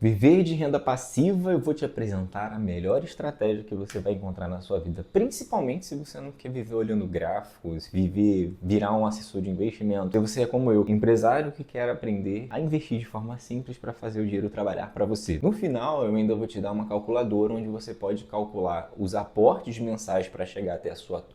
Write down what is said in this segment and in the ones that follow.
Viver de renda passiva, eu vou te apresentar a melhor estratégia que você vai encontrar na sua vida, principalmente se você não quer viver olhando gráficos, virar um assessor de investimento. Se você é como eu, empresário que quer aprender a investir de forma simples para fazer o dinheiro trabalhar para você. No final, eu ainda vou te dar uma calculadora onde você pode calcular os aportes mensais para chegar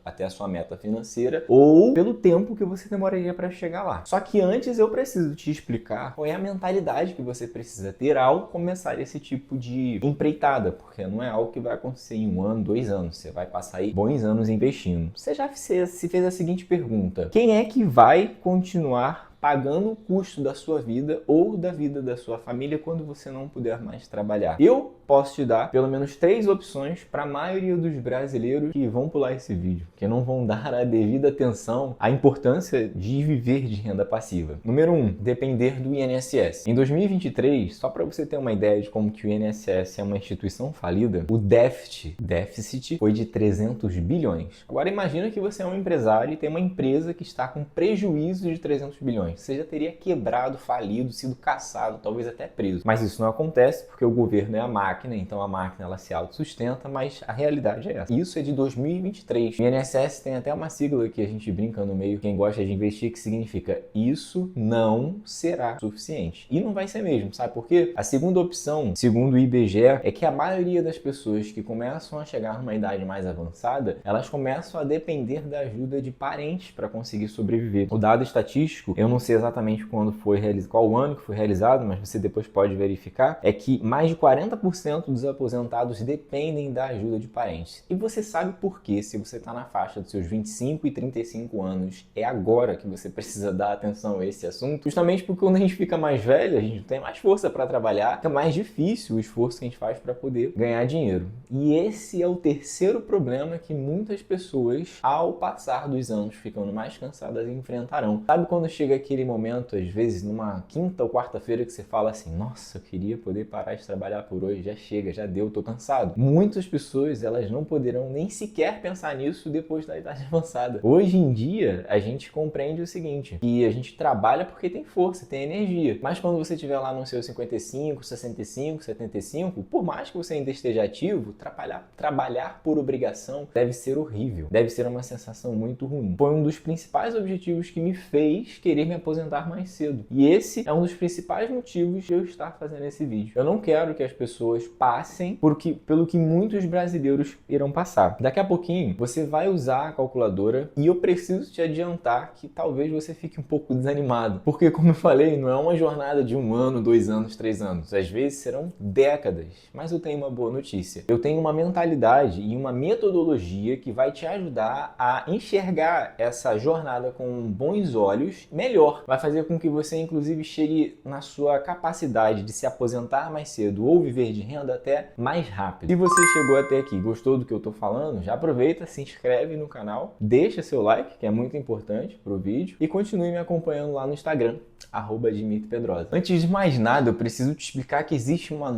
até a sua meta financeira ou pelo tempo que você demoraria para chegar lá. Só que antes eu preciso te explicar qual é a mentalidade que você precisa ter ao começar esse tipo de empreitada, porque não é algo que vai acontecer em 1 ano, 2 anos. Você vai passar aí bons anos investindo. Você já se fez a seguinte pergunta: quem é que vai continuar pagando o custo da sua vida ou da vida da sua família quando você não puder mais trabalhar? Eu posso te dar pelo menos 3 opções para a maioria dos brasileiros que vão pular esse vídeo, que não vão dar a devida atenção à importância de viver de renda passiva. Número 1, depender do INSS. Em 2023, só para você ter uma ideia de como que o INSS é uma instituição falida, o déficit foi de 300 bilhões. Agora imagina que você é um empresário e tem uma empresa que está com prejuízo de 300 bilhões. Você já teria quebrado, falido, sido caçado, talvez até preso. Mas isso não acontece porque o governo é a máquina, então a máquina ela se autossustenta, mas a realidade é essa. Isso é de 2023. O INSS tem até uma sigla que a gente brinca no meio, quem gosta de investir, que significa isso não será suficiente. E não vai ser mesmo, sabe por quê? A segunda opção, segundo o IBGE, é que a maioria das pessoas que começam a chegar numa idade mais avançada, elas começam a depender da ajuda de parentes para conseguir sobreviver. O dado estatístico, eu não sei exatamente quando foi realizado, qual o ano que foi realizado, mas você depois pode verificar, é que mais de 40% dos aposentados dependem da ajuda de parentes. E você sabe por quê? Se você está na faixa dos seus 25 e 35 anos, é agora que você precisa dar atenção a esse assunto, justamente porque quando a gente fica mais velho, a gente não tem mais força para trabalhar, fica mais difícil o esforço que a gente faz para poder ganhar dinheiro. E esse é o terceiro problema que muitas pessoas, ao passar dos anos, ficando mais cansadas, enfrentarão. Sabe quando chega aquele momento, às vezes, numa quinta ou quarta-feira, que você fala assim: nossa, eu queria poder parar de trabalhar por hoje, já chega, já deu, tô cansado. Muitas pessoas, elas não poderão nem sequer pensar nisso depois da idade avançada. Hoje em dia, a gente compreende o seguinte, que a gente trabalha porque tem força, tem energia. Mas quando você estiver lá nos seus 55, 65, 75, por mais que você ainda esteja ativo, trabalhar por obrigação deve ser horrível. Deve ser uma sensação muito ruim. Foi um dos principais objetivos que me fez querer me aposentar mais cedo. E esse é um dos principais motivos de eu estar fazendo esse vídeo. Eu não quero que as pessoas passem pelo que muitos brasileiros irão passar. Daqui a pouquinho, você vai usar a calculadora e eu preciso te adiantar que talvez você fique um pouco desanimado. Porque, como eu falei, não é uma jornada de 1 ano, 2 anos, 3 anos. Às vezes serão décadas. Mas eu tenho uma boa notícia. Eu tenho uma mentalidade e uma metodologia que vai te ajudar a enxergar essa jornada com bons olhos melhor. Vai fazer com que você, inclusive, chegue na sua capacidade de se aposentar mais cedo ou viver de renda até mais rápido. Se você chegou até aqui e gostou do que eu estou falando, já aproveita, se inscreve no canal, deixa seu like, que é muito importante para o vídeo, e continue me acompanhando lá no Instagram, @DimitriPedrosa. Antes de mais nada, eu preciso te explicar que existe uma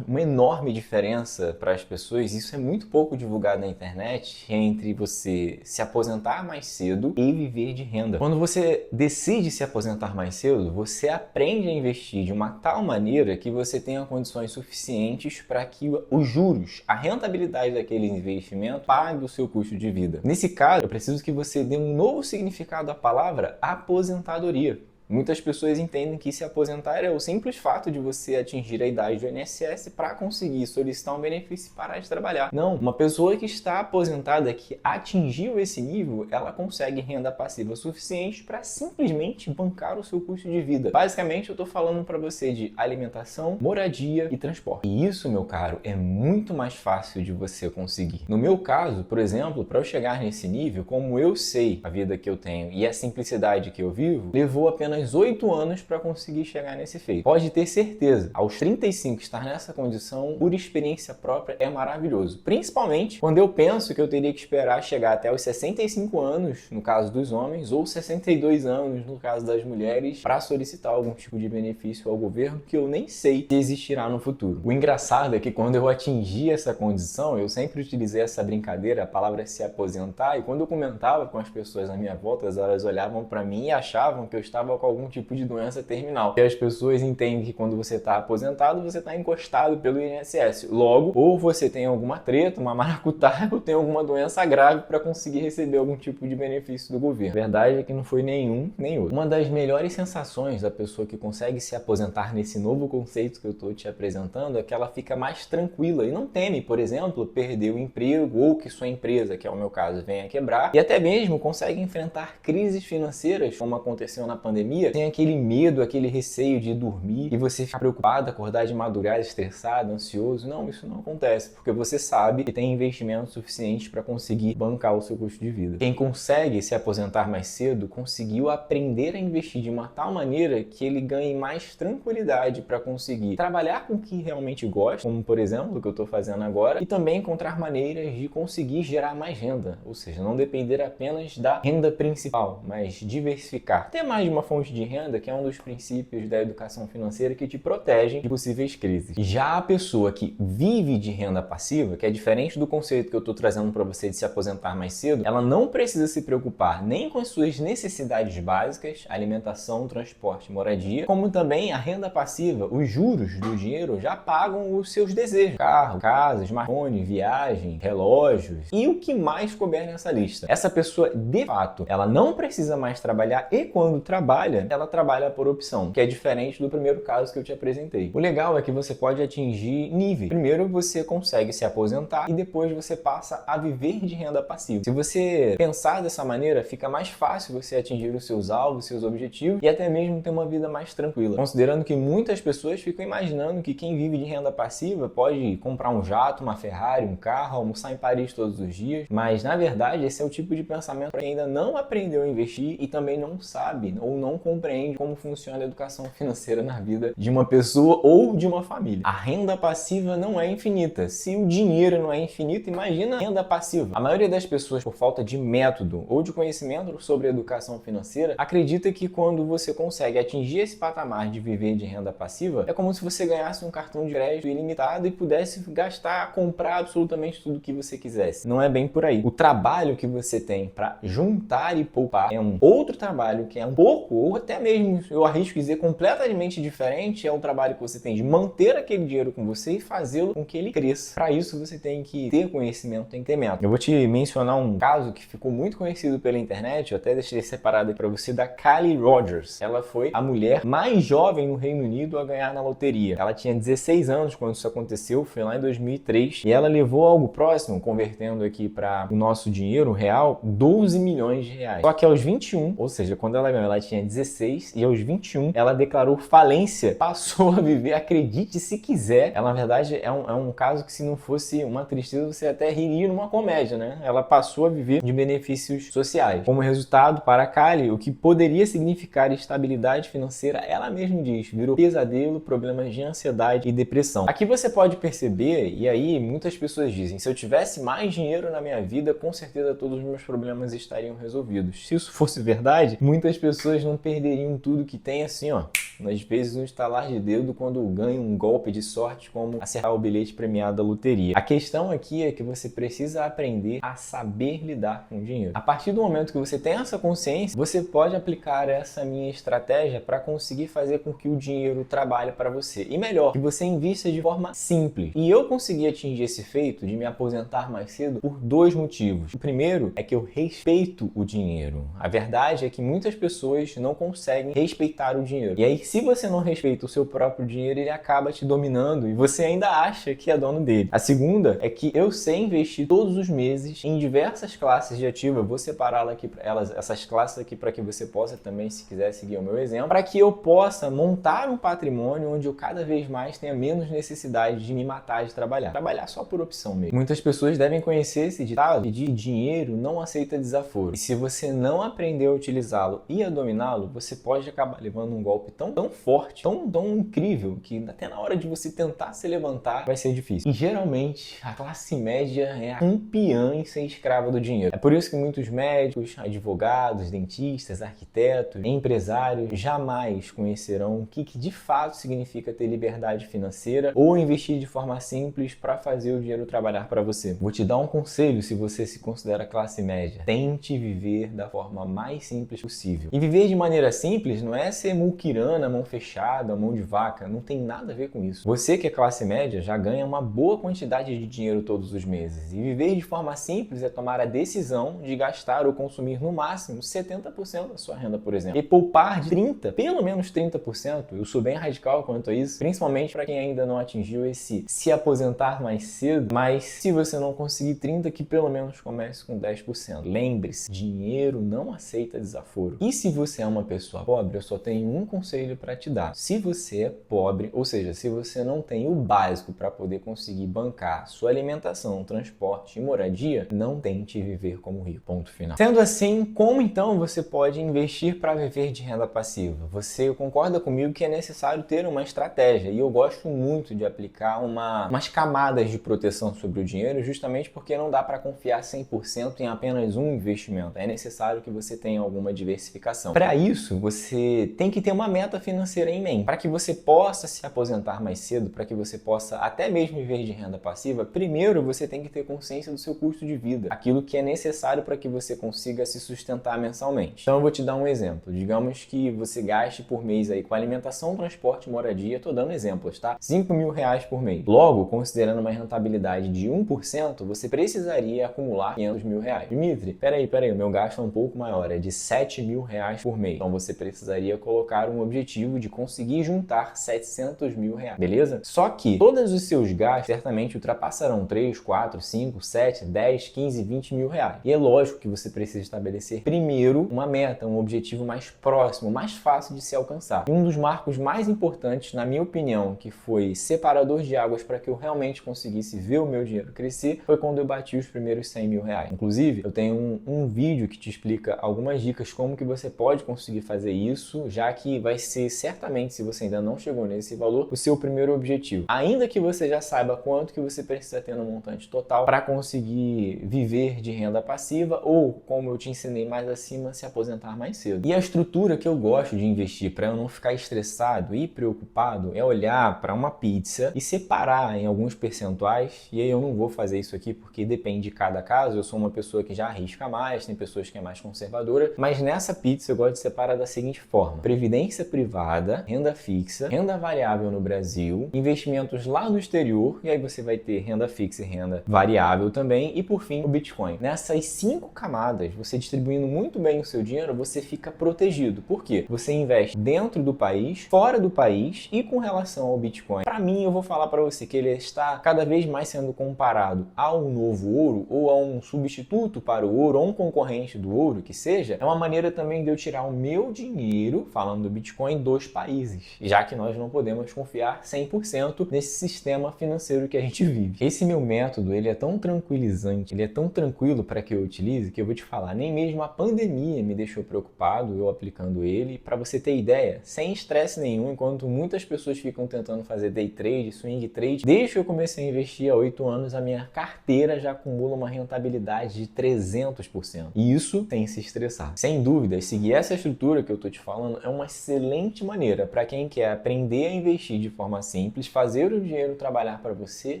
enorme diferença para as pessoas, isso é muito pouco divulgado na internet, entre você se aposentar mais cedo e viver de renda. Quando você decide se aposentar mais cedo, você aprende a investir de uma tal maneira que você tenha condições suficientes para que os juros, a rentabilidade daquele investimento, pague o seu custo de vida. Nesse caso, eu preciso que você dê um novo significado à palavra aposentadoria. Muitas pessoas entendem que se aposentar é o simples fato de você atingir a idade do INSS para conseguir solicitar um benefício e parar de trabalhar. Não, uma pessoa que está aposentada, que atingiu esse nível, ela consegue renda passiva suficiente para simplesmente bancar o seu custo de vida. Basicamente, eu estou falando para você de alimentação, moradia e transporte. E isso, meu caro, é muito mais fácil de você conseguir. No meu caso, por exemplo, para eu chegar nesse nível, como eu sei a vida que eu tenho e a simplicidade que eu vivo, levou apenas 8 anos para conseguir chegar nesse feito. Pode ter certeza, aos 35 estar nessa condição, por experiência própria, é maravilhoso. Principalmente quando eu penso que eu teria que esperar chegar até os 65 anos, no caso dos homens, ou 62 anos, no caso das mulheres, para solicitar algum tipo de benefício ao governo que eu nem sei se existirá no futuro. O engraçado é que quando eu atingi essa condição, eu sempre utilizei essa brincadeira, a palavra se aposentar, e quando eu comentava com as pessoas à minha volta, elas olhavam para mim e achavam que eu estava com algum tipo de doença terminal. E as pessoas entendem que quando você está aposentado, você está encostado pelo INSS. Logo, ou você tem alguma treta, uma maracutaia, ou tem alguma doença grave para conseguir receber algum tipo de benefício do governo. A verdade é que não foi nenhum nem outro. Uma das melhores sensações da pessoa que consegue se aposentar nesse novo conceito que eu estou te apresentando é que ela fica mais tranquila e não teme, por exemplo, perder o emprego ou que sua empresa, que é o meu caso, venha a quebrar, e até mesmo consegue enfrentar crises financeiras, como aconteceu na pandemia, sem aquele medo, aquele receio de dormir e você ficar preocupado, acordar de madrugada estressado, ansioso. Não, isso não acontece, porque você sabe que tem investimento suficiente para conseguir bancar o seu custo de vida. Quem consegue se aposentar mais cedo conseguiu aprender a investir de uma tal maneira que ele ganhe mais tranquilidade para conseguir trabalhar com o que realmente gosta, como por exemplo o que eu estou fazendo agora, e também encontrar maneiras de conseguir gerar mais renda, ou seja, não depender apenas da renda principal, mas diversificar. Ter mais de uma fonte de renda, que é um dos princípios da educação financeira que te protegem de possíveis crises. Já a pessoa que vive de renda passiva, que é diferente do conceito que eu estou trazendo para você de se aposentar mais cedo, ela não precisa se preocupar nem com as suas necessidades básicas, alimentação, transporte, moradia, como também a renda passiva, os juros do dinheiro já pagam os seus desejos: carro, casa, smartphone, viagem, relógios e o que mais couber nessa lista. Essa pessoa, de fato, ela não precisa mais trabalhar e quando trabalha, ela trabalha por opção, que é diferente do primeiro caso que eu te apresentei. O legal é que você pode atingir níveis. Primeiro você consegue se aposentar e depois você passa a viver de renda passiva. Se você pensar dessa maneira, fica mais fácil você atingir os seus alvos, seus objetivos e até mesmo ter uma vida mais tranquila. Considerando que muitas pessoas ficam imaginando que quem vive de renda passiva pode comprar um jato, uma Ferrari, um carro, almoçar em Paris todos os dias, mas na verdade esse é o tipo de pensamento para quem ainda não aprendeu a investir e também não sabe ou não compreende como funciona a educação financeira na vida de uma pessoa ou de uma família. A renda passiva não é infinita. Se o dinheiro não é infinito, imagina a renda passiva. A maioria das pessoas, por falta de método ou de conhecimento sobre educação financeira, acredita que quando você consegue atingir esse patamar de viver de renda passiva, é como se você ganhasse um cartão de crédito ilimitado e pudesse gastar, comprar absolutamente tudo que você quisesse. Não é bem por aí. O trabalho que você tem para juntar e poupar é um outro trabalho que é um pouco, ou até mesmo, eu arrisco dizer, completamente diferente, é o trabalho que você tem de manter aquele dinheiro com você e fazê-lo com que ele cresça. Para isso, você tem que ter conhecimento, tem que ter método. Eu vou te mencionar um caso que ficou muito conhecido pela internet, eu até deixei separado aqui para você, da Kylie Rogers. Ela foi a mulher mais jovem no Reino Unido a ganhar na loteria. Ela tinha 16 anos quando isso aconteceu, foi lá em 2003, e ela levou algo próximo, convertendo aqui para o nosso dinheiro real, 12 milhões de reais. Só que aos 21, ou seja, quando ela ganhou, ela tinha 16, e aos 21 ela declarou falência, passou a viver, acredite se quiser. Ela, na verdade, é um caso que, se não fosse uma tristeza, você até riria numa comédia, né? Ela passou a viver de benefícios sociais. Como resultado, para a Kylie, o que poderia significar estabilidade financeira, ela mesma diz, virou pesadelo, problemas de ansiedade e depressão. Aqui você pode perceber, e aí muitas pessoas dizem, se eu tivesse mais dinheiro na minha vida, com certeza todos os meus problemas estariam resolvidos. Se isso fosse verdade, muitas pessoas não perderiam tudo que tem assim, ó, às vezes um estalar de dedo quando ganha um golpe de sorte, como acertar o bilhete premiado da loteria. A questão aqui é que você precisa aprender a saber lidar com o dinheiro. A partir do momento que você tem essa consciência, você pode aplicar essa minha estratégia para conseguir fazer com que o dinheiro trabalhe para você. E melhor, que você invista de forma simples. E eu consegui atingir esse feito de me aposentar mais cedo por dois motivos. O primeiro é que eu respeito o dinheiro. A verdade é que muitas pessoas não conseguem respeitar o dinheiro. E aí, se você não respeita o seu próprio dinheiro, ele acaba te dominando e você ainda acha que é dono dele. A segunda é que eu sei investir todos os meses em diversas classes de ativo. Eu vou separá-las aqui, essas classes aqui, para que você possa também, se quiser seguir o meu exemplo, para que eu possa montar um patrimônio onde eu cada vez mais tenha menos necessidade de me matar de trabalhar. Trabalhar só por opção mesmo. Muitas pessoas devem conhecer esse ditado de dinheiro não aceita desaforo. E se você não aprender a utilizá-lo e a dominá-lo, você pode acabar levando um golpe tão tão forte, tão incrível, que até na hora de você tentar se levantar vai ser difícil. E geralmente a classe média é a campeã em ser escrava do dinheiro. É por isso que muitos médicos, advogados, dentistas, arquitetos, empresários jamais conhecerão o que de fato significa ter liberdade financeira ou investir de forma simples para fazer o dinheiro trabalhar para você. Vou te dar um conselho se você se considera classe média. Tente viver da forma mais simples possível. E viver de maneira simples não é ser muquirana, mão fechada, mão de vaca. Não tem nada a ver com isso. Você que é classe média já ganha uma boa quantidade de dinheiro todos os meses. E viver de forma simples é tomar a decisão de gastar ou consumir no máximo 70% da sua renda, por exemplo. E poupar de 30%, pelo menos 30%. Eu sou bem radical quanto a isso, principalmente para quem ainda não atingiu esse se aposentar mais cedo. Mas se você não conseguir 30%, que pelo menos comece com 10%. Lembre-se, dinheiro não aceita desaforo. E se você é uma pessoa pobre, eu só tenho um conselho para te dar. Se você é pobre, ou seja, se você não tem o básico para poder conseguir bancar sua alimentação, transporte e moradia, não tente viver como rico. Ponto final. Sendo assim, como então você pode investir para viver de renda passiva? Você concorda comigo que é necessário ter uma estratégia, e eu gosto muito de aplicar umas camadas de proteção sobre o dinheiro, justamente porque não dá para confiar 100% em apenas um investimento. É necessário que você tenha alguma diversificação. Para isso, você tem que ter uma meta financeira em mente. Para que você possa se aposentar mais cedo, para que você possa até mesmo viver de renda passiva, primeiro você tem que ter consciência do seu custo de vida, aquilo que é necessário para que você consiga se sustentar mensalmente. Então eu vou te dar um exemplo. Digamos que você gaste por mês aí com alimentação, transporte e moradia, estou dando exemplos, tá? R$ 5.000 por mês. Logo, considerando uma rentabilidade de 1%, você precisaria acumular R$ 500.000. Dimitri, peraí, o meu gasto é um pouco maior, é de R$ 7.000 por mês. Então você precisaria colocar um objetivo de conseguir juntar R$ 700.000, beleza? Só que todos os seus gastos certamente ultrapassarão 3, 4, 5, 7, 10, 15, R$ 20.000. E é lógico que você precisa estabelecer primeiro uma meta, um objetivo mais próximo, mais fácil de se alcançar. E um dos marcos mais importantes, na minha opinião, que foi separador de águas para que eu realmente conseguisse ver o meu dinheiro crescer, foi quando eu bati os primeiros R$ 100.000. Inclusive, eu tenho um vídeo que te explica algumas dicas como que você pode conseguir fazer isso, já que vai ser certamente, se você ainda não chegou nesse valor, o seu primeiro objetivo. Ainda que você já saiba quanto que você precisa ter no montante total para conseguir viver de renda passiva ou, como eu te ensinei mais acima, se aposentar mais cedo. E a estrutura que eu gosto de investir para eu não ficar estressado e preocupado é olhar para uma pizza e separar em alguns percentuais, e aí eu não vou fazer isso aqui porque depende de cada caso, eu sou uma pessoa que já arrisca mais, tem pessoas que é mais conservadora, mas nessa pizza eu gosto de separar da seguinte forma: previdência privada, renda fixa, renda variável no Brasil, investimentos lá no exterior, e aí você vai ter renda fixa e renda variável também, e por fim o Bitcoin. Nessas 5 camadas, você distribuindo muito bem o seu dinheiro, você fica protegido. Por quê? Você investe dentro do país, fora do país, e com relação ao Bitcoin, para mim, eu vou falar para você que ele está cada vez mais sendo comparado ao novo ouro ou a um substituto para o ouro, ou um concorrente do ouro, que seja. É uma maneira também de eu tirar o meu dinheiro, falando do Bitcoin, dos países, já que nós não podemos confiar 100% nesse sistema financeiro que a gente vive. Esse meu método, ele é tão tranquilizante, ele é tão tranquilo para que eu utilize, que eu vou te falar, nem mesmo a pandemia me deixou preocupado eu aplicando ele. Para você ter ideia, sem estresse nenhum, enquanto muitas pessoas ficam tentando fazer day trade, swing trade, desde que eu comecei a investir há 8 anos, a minha carteira já acumula uma rentabilidade de 300%. E isso sem se estressar. Sem dúvida, seguir essa estrutura que eu tô te falando é uma excelente maneira para quem quer aprender a investir de forma simples, fazer o dinheiro trabalhar para você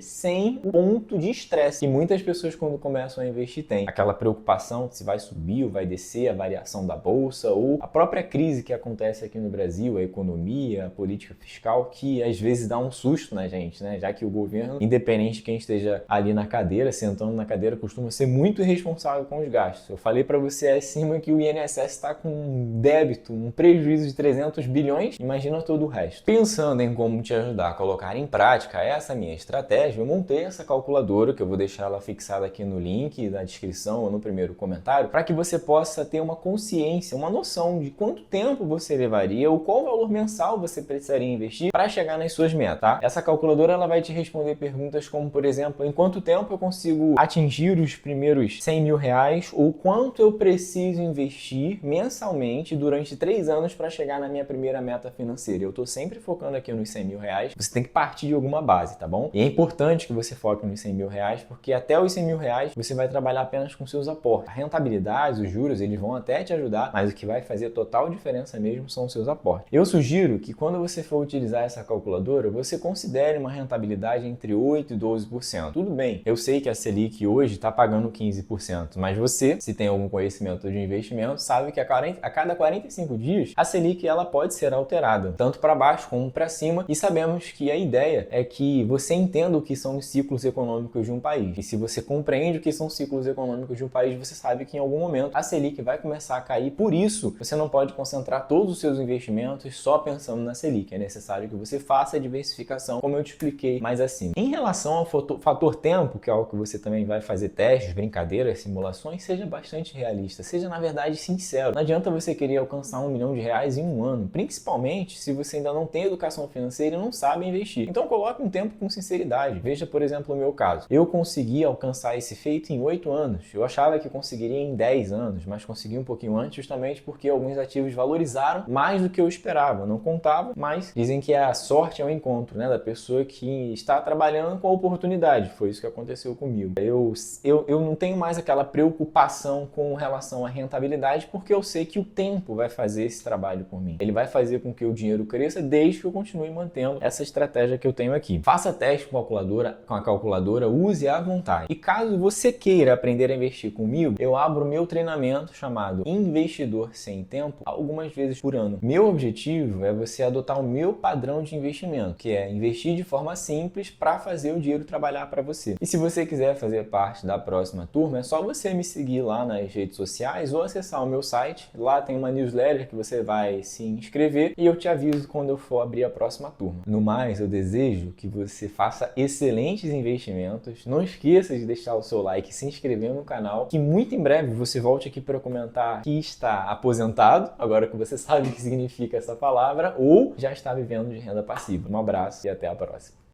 sem o ponto de estresse que muitas pessoas quando começam a investir têm. Aquela preocupação se vai subir ou vai descer a variação da bolsa, ou a própria crise que acontece aqui no Brasil, a economia, a política fiscal, que às vezes dá um susto na gente, né? Já que o governo, independente de quem esteja ali na cadeira, sentando na cadeira, costuma ser muito irresponsável com os gastos. Eu falei para você acima que o INSS está com um débito, um prejuízo de 300 bilhões, imagina todo o resto. Pensando em como te ajudar a colocar em prática essa minha estratégia, eu montei essa calculadora, que eu vou deixar ela fixada aqui no link da descrição ou no primeiro comentário, para que você possa ter uma consciência, uma noção de quanto tempo você levaria ou qual valor mensal você precisaria investir para chegar nas suas metas, tá? Essa calculadora ela vai te responder perguntas como, por exemplo, em quanto tempo eu consigo atingir os primeiros R$ 100.000, ou quanto eu preciso investir mensalmente durante 3 anos para chegar na minha primeira primeira meta financeira. Eu tô sempre focando aqui nos 100 mil reais. Você tem que partir de alguma base, tá bom? E é importante que você foque nos 100 mil reais, porque até os 100 mil reais você vai trabalhar apenas com seus aportes. A rentabilidade, os juros, eles vão até te ajudar, mas o que vai fazer total diferença mesmo são os seus aportes. Eu sugiro que quando você for utilizar essa calculadora, você considere uma rentabilidade entre 8% e 12%. Tudo bem, eu sei que a Selic hoje está pagando 15%, mas você, se tem algum conhecimento de investimento, sabe que a cada 45 dias a Selic ela pode ser alterada, tanto para baixo como para cima, e sabemos que a ideia é que você entenda o que são os ciclos econômicos de um país. E se você compreende o que são ciclos econômicos de um país, você sabe que em algum momento a Selic vai começar a cair. Por isso, você não pode concentrar todos os seus investimentos só pensando na Selic. É necessário que você faça a diversificação, como eu te expliquei mais acima. Em relação ao fator tempo, que é algo que você também vai fazer testes, brincadeiras, simulações, seja bastante realista. Seja, na verdade, sincero. Não adianta você querer alcançar R$1 milhão em um ano, principalmente se você ainda não tem educação financeira e não sabe investir. Então, coloque um tempo com sinceridade. Veja, por exemplo, o meu caso. Eu consegui alcançar esse feito em 8 anos. Eu achava que conseguiria em 10 anos, mas consegui um pouquinho antes justamente porque alguns ativos valorizaram mais do que eu esperava. Eu não contava, mas dizem que a sorte é o encontro, né, da pessoa que está trabalhando com a oportunidade. Foi isso que aconteceu comigo. Eu não tenho mais aquela preocupação com relação à rentabilidade, porque eu sei que o tempo vai fazer esse trabalho por mim. Ele vai fazer com que o dinheiro cresça desde que eu continue mantendo essa estratégia que eu tenho aqui. Faça teste com a calculadora, use à vontade. E caso você queira aprender a investir comigo, eu abro meu treinamento chamado Investidor Sem Tempo algumas vezes por ano. Meu objetivo é você adotar o meu padrão de investimento, que é investir de forma simples para fazer o dinheiro trabalhar para você. E se você quiser fazer parte da próxima turma, é só você me seguir lá nas redes sociais ou acessar o meu site. Lá tem uma newsletter que você vai se inscrever e eu te aviso quando eu for abrir a próxima turma. No mais, eu desejo que você faça excelentes investimentos. Não esqueça de deixar o seu like e se inscrever no canal, que muito em breve você volte aqui para comentar que está aposentado, agora que você sabe o que significa essa palavra, ou já está vivendo de renda passiva. Um abraço e até a próxima.